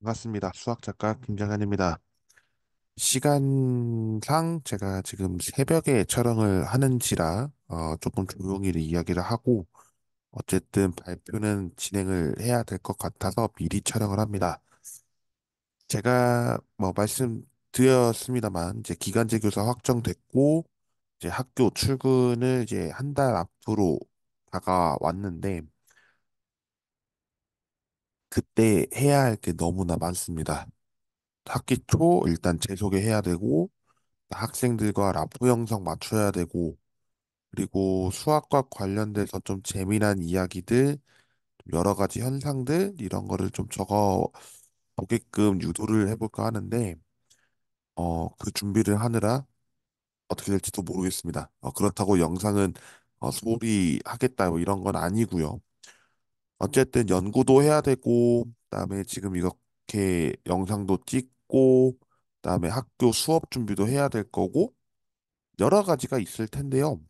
반갑습니다. 수학 작가 김장현입니다. 시간상 제가 지금 새벽에 촬영을 하는지라 조금 조용히 이야기를 하고 어쨌든 발표는 진행을 해야 될 것 같아서 미리 촬영을 합니다. 제가 뭐 말씀드렸습니다만 이제 기간제 교사 확정됐고 이제 학교 출근을 이제 한 달 앞으로 다가왔는데 그때 해야 할 게 너무나 많습니다. 학기 초 일단 재소개해야 되고 학생들과 라포 영상 맞춰야 되고, 그리고 수학과 관련돼서 좀 재미난 이야기들, 여러 가지 현상들, 이런 거를 좀 적어 보게끔 유도를 해볼까 하는데, 그 준비를 하느라 어떻게 될지도 모르겠습니다. 그렇다고 영상은 소홀히 하겠다, 뭐 이런 건 아니고요. 어쨌든 연구도 해야 되고, 그다음에 지금 이렇게 영상도 찍고, 그다음에 학교 수업 준비도 해야 될 거고, 여러 가지가 있을 텐데요.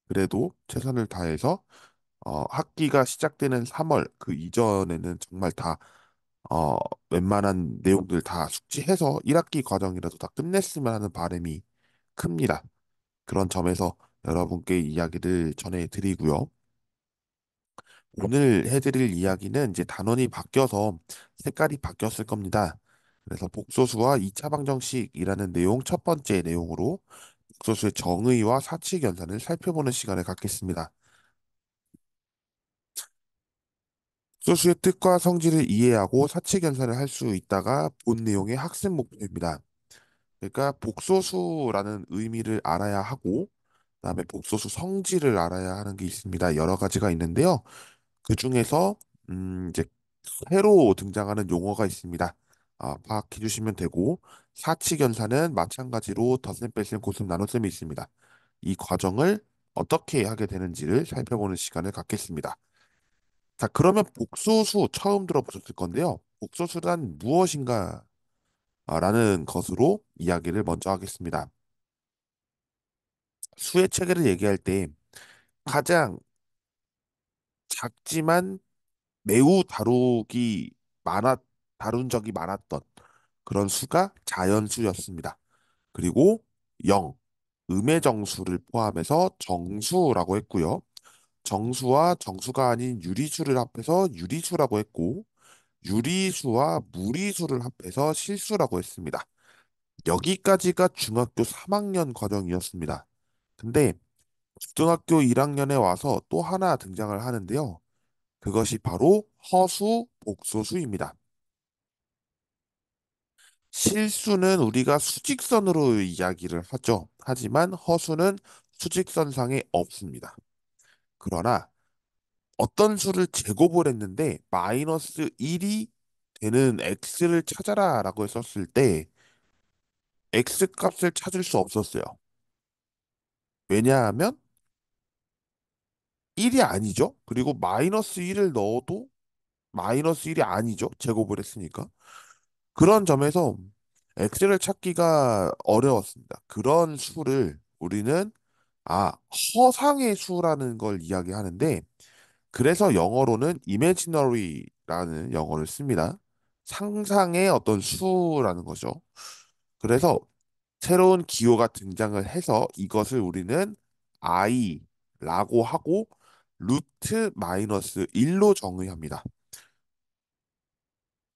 그래도 최선을 다해서 학기가 시작되는 3월 그 이전에는 정말 다 어, 웬만한 내용들 다 숙지해서 1학기 과정이라도 다 끝냈으면 하는 바람이 큽니다. 그런 점에서 여러분께 이야기를 전해드리고요. 오늘 해드릴 이야기는 이제 단원이 바뀌어서 색깔이 바뀌었을 겁니다. 그래서 복소수와 2차 방정식이라는 내용 첫 번째 내용으로 복소수의 정의와 사칙 연산을 살펴보는 시간을 갖겠습니다. 소수의 뜻과 성질을 이해하고 사칙 연산을 할 수 있다가 본 내용의 학습 목표입니다. 그러니까 복소수라는 의미를 알아야 하고, 그다음에 복소수 성질을 알아야 하는 게 있습니다. 여러 가지가 있는데요. 그 중에서 이제 새로 등장하는 용어가 있습니다. 파악해 주시면 되고, 사칙 연산은 마찬가지로 덧셈, 뺄셈, 곱셈, 나눗셈이 있습니다. 이 과정을 어떻게 하게 되는지를 살펴보는 시간을 갖겠습니다. 자, 그러면 복소수 처음 들어보셨을 건데요. 복소수란 무엇인가? 라는 것으로 이야기를 먼저 하겠습니다. 수의 체계를 얘기할 때 가장 작지만 매우 다룬 적이 많았던 그런 수가 자연수였습니다. 그리고 0, 음의 정수를 포함해서 정수라고 했고요. 정수와 정수가 아닌 유리수를 합해서 유리수라고 했고, 유리수와 무리수를 합해서 실수라고 했습니다. 여기까지가 중학교 3학년 과정이었습니다. 근데 고등학교 1학년에 와서 또 하나 등장을 하는데요. 그것이 바로 허수, 복소수입니다. 실수는 우리가 수직선으로 이야기를 하죠. 하지만 허수는 수직선상에 없습니다. 그러나 어떤 수를 제곱을 했는데 마이너스 1이 되는 x를 찾아라 라고 했었을 때 x 값을 찾을 수 없었어요. 왜냐하면 1이 아니죠. 그리고 마이너스 1을 넣어도 마이너스 1이 아니죠. 제곱을 했으니까. 그런 점에서 x를 찾기가 어려웠습니다. 그런 수를 우리는 아, 허상의 수라는 걸 이야기하는데 그래서 영어로는 imaginary라는 영어를 씁니다. 상상의 어떤 수라는 거죠. 그래서 새로운 기호가 등장을 해서 이것을 우리는 i라고 하고 루트 마이너스 1로 정의합니다.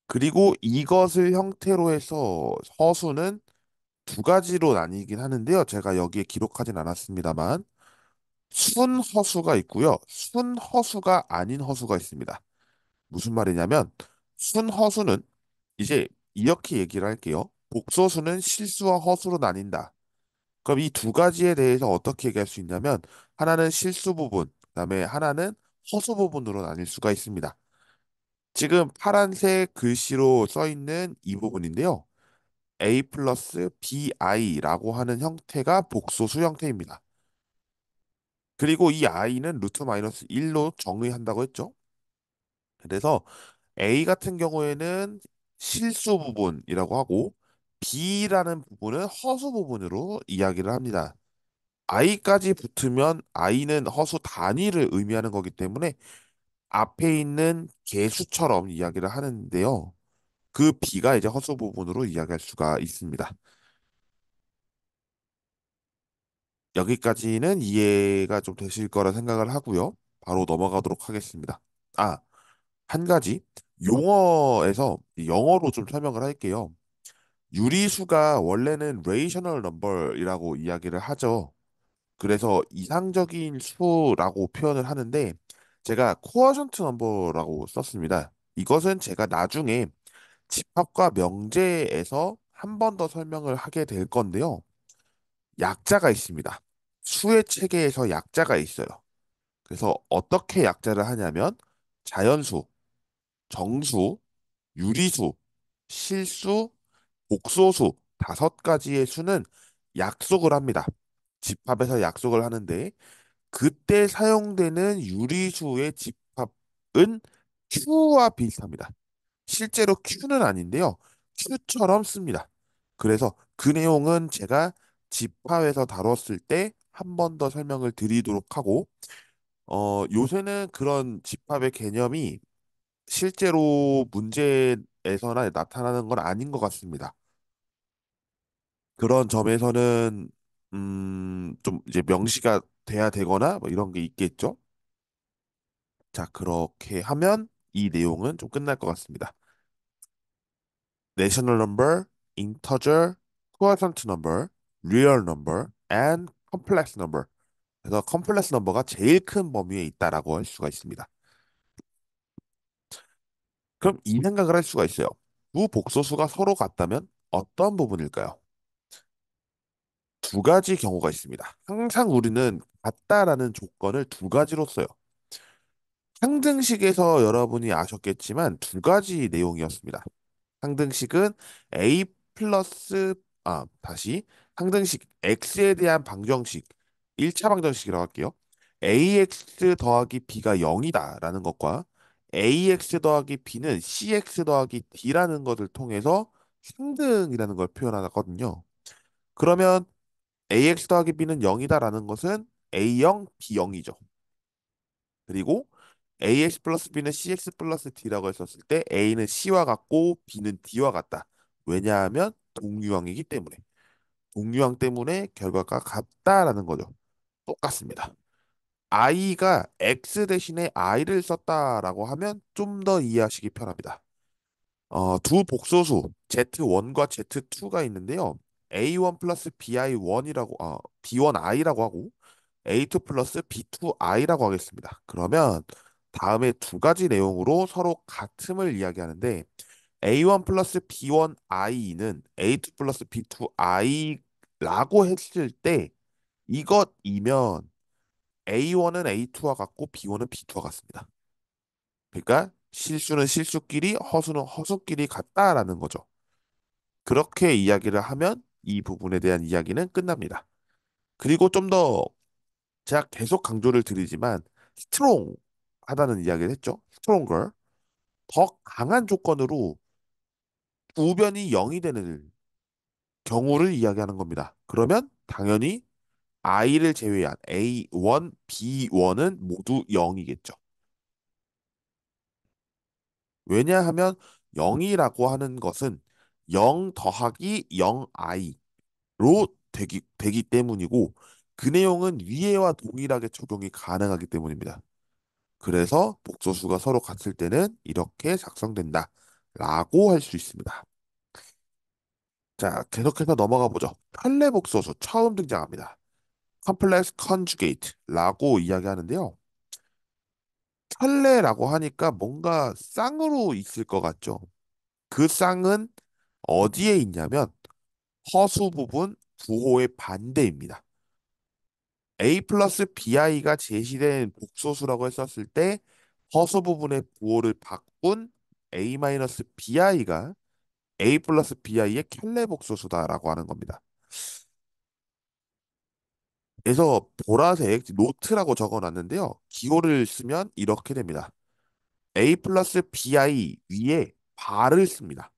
그리고 이것을 형태로 해서 허수는 두 가지로 나뉘긴 하는데요. 제가 여기에 기록하진 않았습니다만 순허수가 있고요. 순허수가 아닌 허수가 있습니다. 무슨 말이냐면 순허수는 이제 이렇게 얘기를 할게요. 복소수는 실수와 허수로 나뉜다. 그럼 이 두 가지에 대해서 어떻게 얘기할 수 있냐면 하나는 실수 부분, 그다음에 하나는 허수 부분으로 나뉠 수가 있습니다. 지금 파란색 글씨로 써 있는 이 부분인데요. a 플러스 bi라고 하는 형태가 복소수 형태입니다. 그리고 이 i는 루트 마이너스 1로 정의한다고 했죠. 그래서 a 같은 경우에는 실수 부분이라고 하고 b라는 부분은 허수 부분으로 이야기를 합니다. i까지 붙으면 i는 허수 단위를 의미하는 거기 때문에 앞에 있는 개수처럼 이야기를 하는데요. 그 B가 이제 허수 부분으로 이야기할 수가 있습니다. 여기까지는 이해가 좀 되실 거라 생각을 하고요. 바로 넘어가도록 하겠습니다. 아, 한 가지 용어에서 영어로 좀 설명을 할게요. 유리수가 원래는 레이셔널 넘버이라고 이야기를 하죠. 그래서 이상적인 수라고 표현을 하는데 제가 코어션트 넘버라고 썼습니다. 이것은 제가 나중에 집합과 명제에서 한 번 더 설명을 하게 될 건데요. 약자가 있습니다. 수의 체계에서 약자가 있어요. 그래서 어떻게 약자를 하냐면 자연수, 정수, 유리수, 실수, 복소수 다섯 가지의 수는 약속을 합니다. 집합에서 약속을 하는데 그때 사용되는 유리수의 집합은 Q와 비슷합니다. 실제로 Q는 아닌데요. Q처럼 씁니다. 그래서 그 내용은 제가 집합에서 다뤘을 때 한 번 더 설명을 드리도록 하고, 요새는 그런 집합의 개념이 실제로 문제에서나 나타나는 건 아닌 것 같습니다. 그런 점에서는, 좀 이제 명시가 돼야 되거나 뭐 이런 게 있겠죠. 자, 그렇게 하면 이 내용은 좀 끝날 것 같습니다. National number, integer, quotient number, real number, and complex number. 그래서 컴플렉스 넘버가 제일 큰 범위에 있다라고 할 수가 있습니다. 그럼 이 생각을 할 수가 있어요. 두 복소수가 서로 같다면 어떤 부분일까요? 두 가지 경우가 있습니다. 항상 우리는 같다라는 조건을 두 가지로 써요. 상등식에서 여러분이 아셨겠지만 두 가지 내용이었습니다. 상등식은 a 플러스 다시 상등식 x에 대한 방정식 1차 방정식이라고 할게요. ax 더하기 b가 0이다라는 것과 ax 더하기 b는 cx 더하기 d라는 것을 통해서 상등이라는 걸 표현하거든요. 그러면 ax 더하기 b는 0이다라는 것은 a0, b0이죠. 그리고 ax 플러스 b는 cx 플러스 d라고 했었을 때 a는 c와 같고 b는 d와 같다. 왜냐하면 동유형이기 때문에. 동유형 때문에 결과가 같다라는 거죠. 똑같습니다. i가 x 대신에 i를 썼다라고 하면 좀 더 이해하시기 편합니다. 두 복소수 Z1과 Z2가 있는데요. A1 플러스 BI1이라고, B1i라고 하고 A2 플러스 B2i라고 하겠습니다. 그러면 다음에 두 가지 내용으로 서로 같음을 이야기하는데 A1 플러스 B1i는 A2 플러스 B2i라고 했을 때 이것이면 A1은 A2와 같고 B1은 B2와 같습니다. 그러니까 실수는 실수끼리 허수는 허수끼리 같다라는 거죠. 그렇게 이야기를 하면 이 부분에 대한 이야기는 끝납니다. 그리고 좀 더 제가 계속 강조를 드리지만 스트롱 하다는 이야기를 했죠. 스트롱걸 더 강한 조건으로 우변이 0이 되는 경우를 이야기하는 겁니다. 그러면 당연히 i를 제외한 A1, B1은 모두 0이겠죠. 왜냐하면 0이라고 하는 것은 0 더하기 0i로 되기 때문이고 그 내용은 위에와 동일하게 적용이 가능하기 때문입니다. 그래서 복소수가 서로 같을 때는 이렇게 작성된다. 라고 할 수 있습니다. 자, 계속해서 넘어가 보죠. 편례복소수 처음 등장합니다. Complex Conjugate라고 이야기하는데요. 편례라고 하니까 뭔가 쌍으로 있을 것 같죠. 그 쌍은 어디에 있냐면 허수 부분 부호의 반대입니다. A 플러스 BI가 제시된 복소수라고 했었을 때 허수 부분의 부호를 바꾼 A 마이너스 BI가 A 플러스 BI의 켤레 복소수다라고 하는 겁니다. 그래서 보라색 노트라고 적어놨는데요. 기호를 쓰면 이렇게 됩니다. A 플러스 BI 위에 바를 씁니다.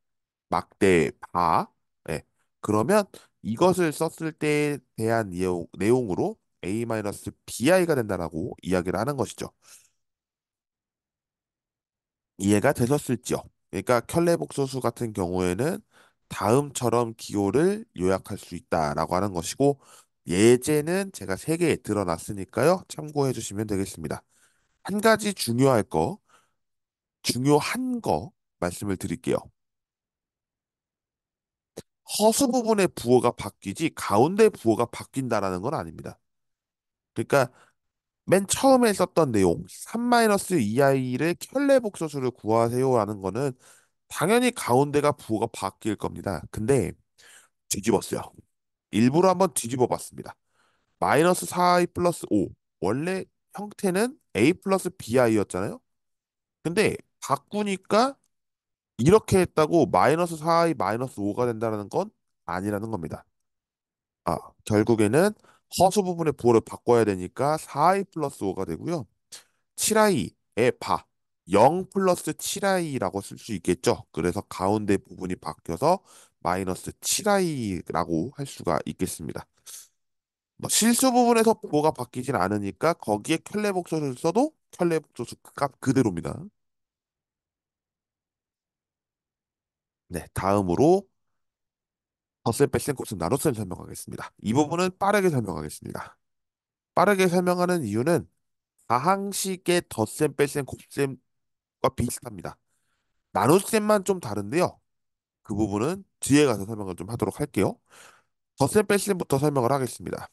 막대 바. 네. 그러면 이것을 썼을 때에 대한 내용으로 A-BI가 된다라고 이야기를 하는 것이죠. 이해가 되셨을지요? 그러니까 켤레복소수 같은 경우에는 다음처럼 기호를 요약할 수 있다라고 하는 것이고 예제는 제가 세 개 드러났으니까요. 참고해 주시면 되겠습니다. 한 가지 중요한 거 말씀을 드릴게요. 허수 부분의 부호가 바뀌지 가운데 부호가 바뀐다라는 건 아닙니다. 그러니까 맨 처음에 썼던 내용 3-2i를 켤레복소수를 구하세요라는 거는 당연히 가운데가 부호가 바뀔 겁니다. 근데 뒤집었어요. 일부러 한번 뒤집어 봤습니다. 마이너스 4i 플러스 5. 원래 형태는 a 플러스 bi였잖아요. 근데 바꾸니까 이렇게 했다고 마이너스 4i 마이너스 5가 된다는 건 아니라는 겁니다. 아, 결국에는 허수 부분의 부호를 바꿔야 되니까 4i 플러스 5가 되고요. 7i의 바 0 플러스 7i라고 쓸 수 있겠죠. 그래서 가운데 부분이 바뀌어서 마이너스 7i라고 할 수가 있겠습니다. 뭐 실수 부분에서 부호가 바뀌진 않으니까 거기에 켤레복소를 써도 켤레복소수 값 그대로입니다. 네, 다음으로 덧셈, 뺄셈, 곱셈, 나눗셈 설명하겠습니다. 이 부분은 빠르게 설명하겠습니다. 빠르게 설명하는 이유는 다항식의 덧셈, 뺄셈, 곱셈과 비슷합니다. 나눗셈만 좀 다른데요. 그 부분은 뒤에 가서 설명을 좀 하도록 할게요. 덧셈, 뺄셈부터 설명을 하겠습니다.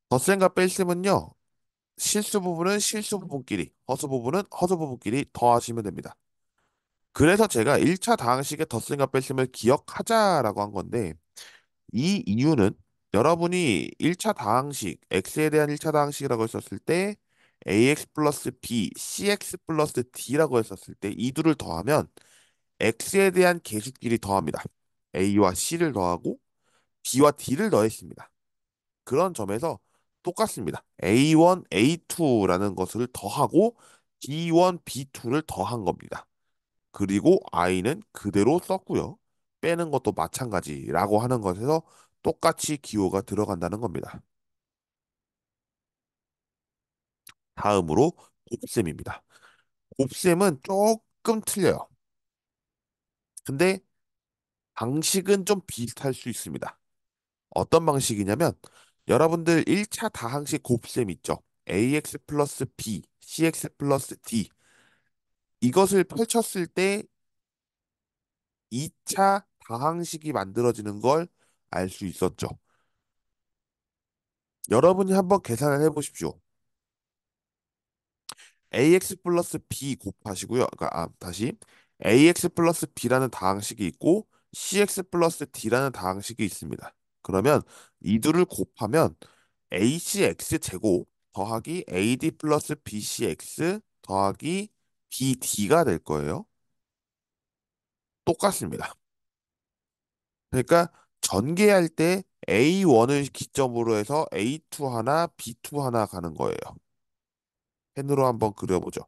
덧셈과 뺄셈은요, 실수 부분은 실수 부분끼리, 허수 부분은 허수 부분끼리 더하시면 됩니다. 그래서 제가 1차 다항식의 덧셈과 뺄셈을 기억하자라고 한 건데, 이 이유는 여러분이 1차 다항식, x에 대한 1차 다항식이라고 했었을 때 ax 플러스 b, cx 플러스 d라고 했었을 때 이 둘을 더하면 x에 대한 계수끼리 더합니다. a와 c를 더하고 b와 d를 더했습니다. 그런 점에서 똑같습니다. a1, a2라는 것을 더하고 b1, b2를 더한 겁니다. 그리고 i는 그대로 썼고요. 빼는 것도 마찬가지라고 하는 것에서 똑같이 기호가 들어간다는 겁니다. 다음으로 곱셈입니다. 곱셈은 조금 틀려요. 근데 방식은 좀 비슷할 수 있습니다. 어떤 방식이냐면 여러분들 1차 다항식 곱셈 있죠. ax 플러스 b, cx 플러스 d 이것을 펼쳤을 때 2차 다항식이 만들어지는 걸 알 수 있었죠. 여러분이 한번 계산을 해보십시오. ax 플러스 b 곱하시고요. 그러니까 다시 ax 플러스 b라는 다항식이 있고 cx 플러스 d라는 다항식이 있습니다. 그러면 이 둘을 곱하면 acx 제곱 더하기 ad 플러스 bcx 더하기 bd가 될 거예요. 똑같습니다. 그러니까 전개할 때 A1을 기점으로 해서 A2 하나, B2 하나 가는 거예요. 펜으로 한번 그려보죠.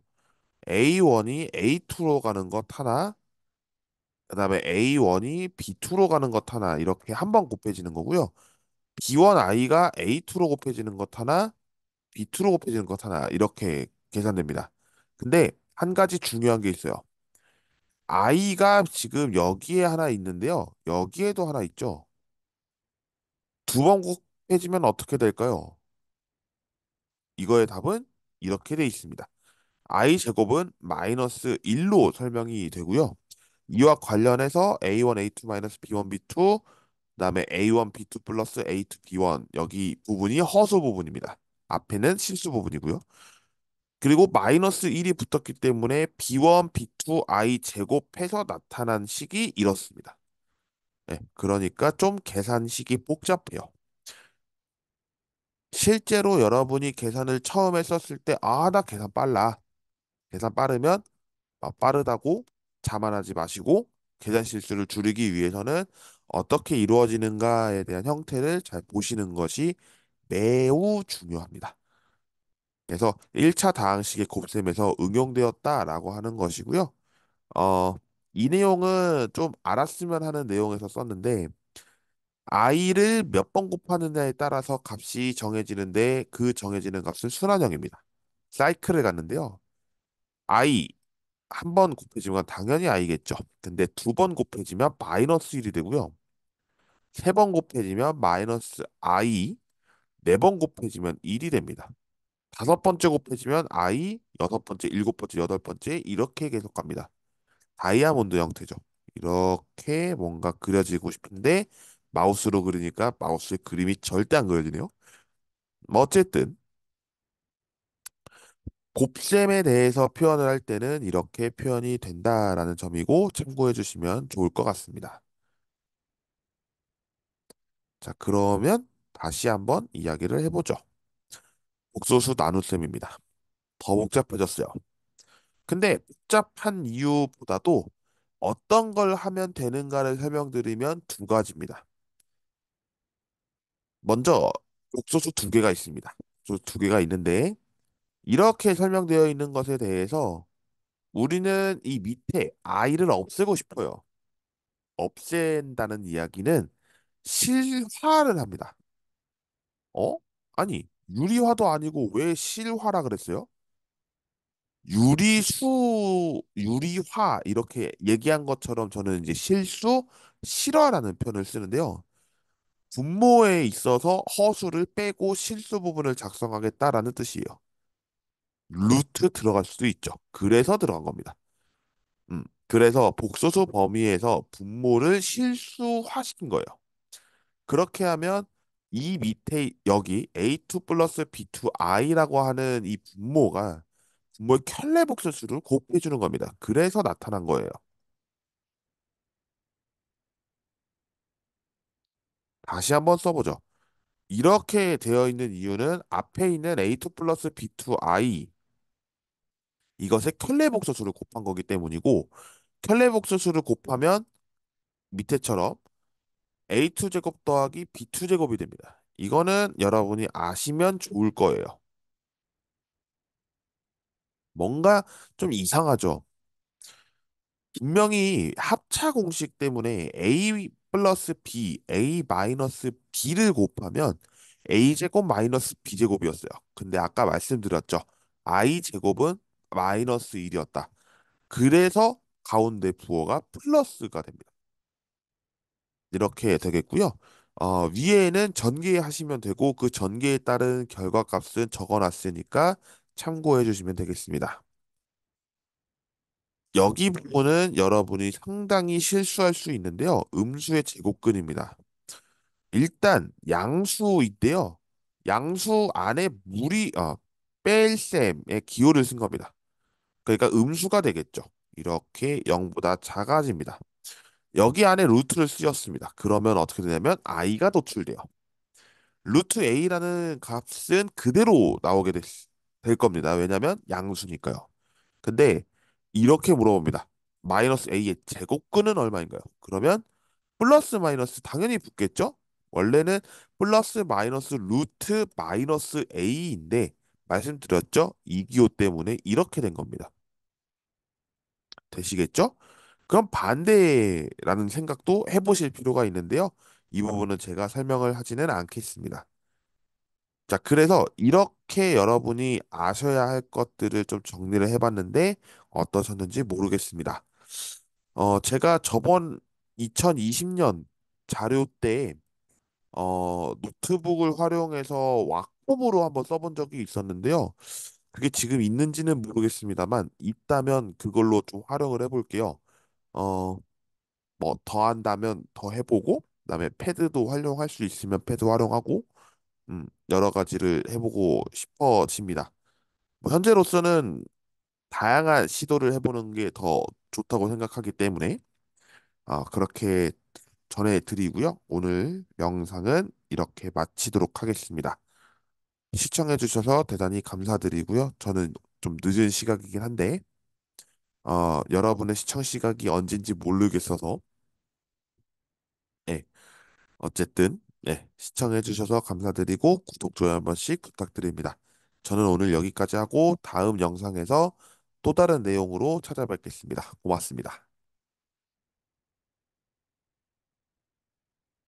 A1이 A2로 가는 것 하나, 그다음에 A1이 B2로 가는 것 하나 이렇게 한 번 곱해지는 거고요. B1i가 A2로 곱해지는 것 하나, B2로 곱해지는 것 하나 이렇게 계산됩니다. 근데 한 가지 중요한 게 있어요. i가 지금 여기에 하나 있는데요. 여기에도 하나 있죠. 두 번 곱해지면 어떻게 될까요? 이거의 답은 이렇게 돼 있습니다. i 제곱은 마이너스 1로 설명이 되고요. 이와 관련해서 a1, a2 마이너스 b1, b2 그다음에 a1, b2 플러스 a2, b1 여기 부분이 허수 부분입니다. 앞에는 실수 부분이고요. 그리고 마이너스 1이 붙었기 때문에 b1, b2, i 제곱해서 나타난 식이 이렇습니다. 네, 그러니까 좀 계산식이 복잡해요. 실제로 여러분이 계산을 처음에 썼을 때, 나 계산 빨라. 계산 빠르면 빠르다고 자만하지 마시고 계산 실수를 줄이기 위해서는 어떻게 이루어지는가에 대한 형태를 잘 보시는 것이 매우 중요합니다. 그래서 1차 다항식의 곱셈에서 응용되었다라고 하는 것이고요. 어, 이 내용은 좀 알았으면 하는 내용에서 썼는데 i를 몇 번 곱하느냐에 따라서 값이 정해지는데 그 정해지는 값은 순환형입니다. 사이클을 갖는데요. i 한 번 곱해지면 당연히 i겠죠. 근데 두 번 곱해지면 마이너스 1이 되고요. 세 번 곱해지면 마이너스 i, 네 번 곱해지면 1이 됩니다. 다섯 번째 곱해지면 i, 여섯 번째, 일곱 번째, 여덟 번째 이렇게 계속 갑니다. 다이아몬드 형태죠. 이렇게 뭔가 그려지고 싶은데 마우스로 그리니까 마우스의 그림이 절대 안 그려지네요. 뭐 어쨌든 곱셈에 대해서 표현을 할 때는 이렇게 표현이 된다라는 점이고 참고해 주시면 좋을 것 같습니다. 자, 그러면 다시 한번 이야기를 해보죠. 복소수 나눗셈입니다. 더 복잡해졌어요. 근데 복잡한 이유보다도 어떤 걸 하면 되는가를 설명드리면 두 가지입니다. 먼저 복소수 두 개가 있습니다. 복소수 두 개가 있는데 이렇게 설명되어 있는 것에 대해서 우리는 이 밑에 i를 없애고 싶어요. 없앤다는 이야기는 실화를 합니다. 어? 아니, 유리화도 아니고 왜 실화라 그랬어요? 유리화 이렇게 얘기한 것처럼 저는 이제 실수, 실화라는 표현을 쓰는데요. 분모에 있어서 허수를 빼고 실수 부분을 작성하겠다라는 뜻이에요. 루트 들어갈 수도 있죠. 그래서 들어간 겁니다. 그래서 복소수 범위에서 분모를 실수화시킨 거예요. 그렇게 하면 이 밑에 여기 A2 플러스 B2i라고 하는 이 분모가 분모의 켤레 복소수를 곱해주는 겁니다. 그래서 나타난 거예요. 다시 한번 써보죠. 이렇게 되어 있는 이유는 앞에 있는 A2 플러스 B2i 이것의 켤레 복소수를 곱한 거기 때문이고 켤레 복소수를 곱하면 밑에처럼 A2 제곱 더하기 B2 제곱이 됩니다. 이거는 여러분이 아시면 좋을 거예요. 뭔가 좀 이상하죠. 분명히 합차 공식 때문에 A 플러스 B, A 마이너스 B를 곱하면 A 제곱 마이너스 B 제곱이었어요. 근데 아까 말씀드렸죠. I 제곱은 마이너스 1이었다. 그래서 가운데 부호가 플러스가 됩니다. 이렇게 되겠고요. 위에는 전개하시면 되고 그 전개에 따른 결과값은 적어놨으니까 참고해 주시면 되겠습니다. 여기 부분은 여러분이 상당히 실수할 수 있는데요. 음수의 제곱근입니다. 일단 양수인데요. 양수 안에 뺄셈의 기호를 쓴 겁니다. 그러니까 음수가 되겠죠. 이렇게 0보다 작아집니다. 여기 안에 루트를 쓰였습니다. 그러면 어떻게 되냐면 i가 도출돼요. 루트 a라는 값은 그대로 될 겁니다. 왜냐하면 양수니까요. 근데 이렇게 물어봅니다. 마이너스 a의 제곱근은 얼마인가요? 그러면 플러스 마이너스 당연히 붙겠죠? 원래는 플러스 마이너스 루트 마이너스 a인데 말씀드렸죠? 이기호 때문에 이렇게 된 겁니다. 되시겠죠? 그럼 반대라는 생각도 해보실 필요가 있는데요. 이 부분은 제가 설명을 하지는 않겠습니다. 자, 그래서 이렇게 여러분이 아셔야 할 것들을 좀 정리를 해봤는데 어떠셨는지 모르겠습니다. 제가 저번 2020년 자료 때 노트북을 활용해서 왁폼으로 한번 써본 적이 있었는데요. 그게 지금 있는지는 모르겠습니다만 있다면 그걸로 좀 활용을 해볼게요. 어, 뭐 더 한다면 더 해보고 그다음에 패드도 활용할 수 있으면 패드 활용하고 여러 가지를 해보고 싶어집니다. 뭐 현재로서는 다양한 시도를 해보는 게 더 좋다고 생각하기 때문에 그렇게 전해드리고요. 오늘 영상은 이렇게 마치도록 하겠습니다. 시청해주셔서 대단히 감사드리고요. 저는 좀 늦은 시각이긴 한데 여러분의 시청 시각이 언젠지 모르겠어서 예, 어쨌든 시청해주셔서 감사드리고 구독, 좋아요 한 번씩 부탁드립니다. 저는 오늘 여기까지 하고 다음 영상에서 또 다른 내용으로 찾아뵙겠습니다. 고맙습니다.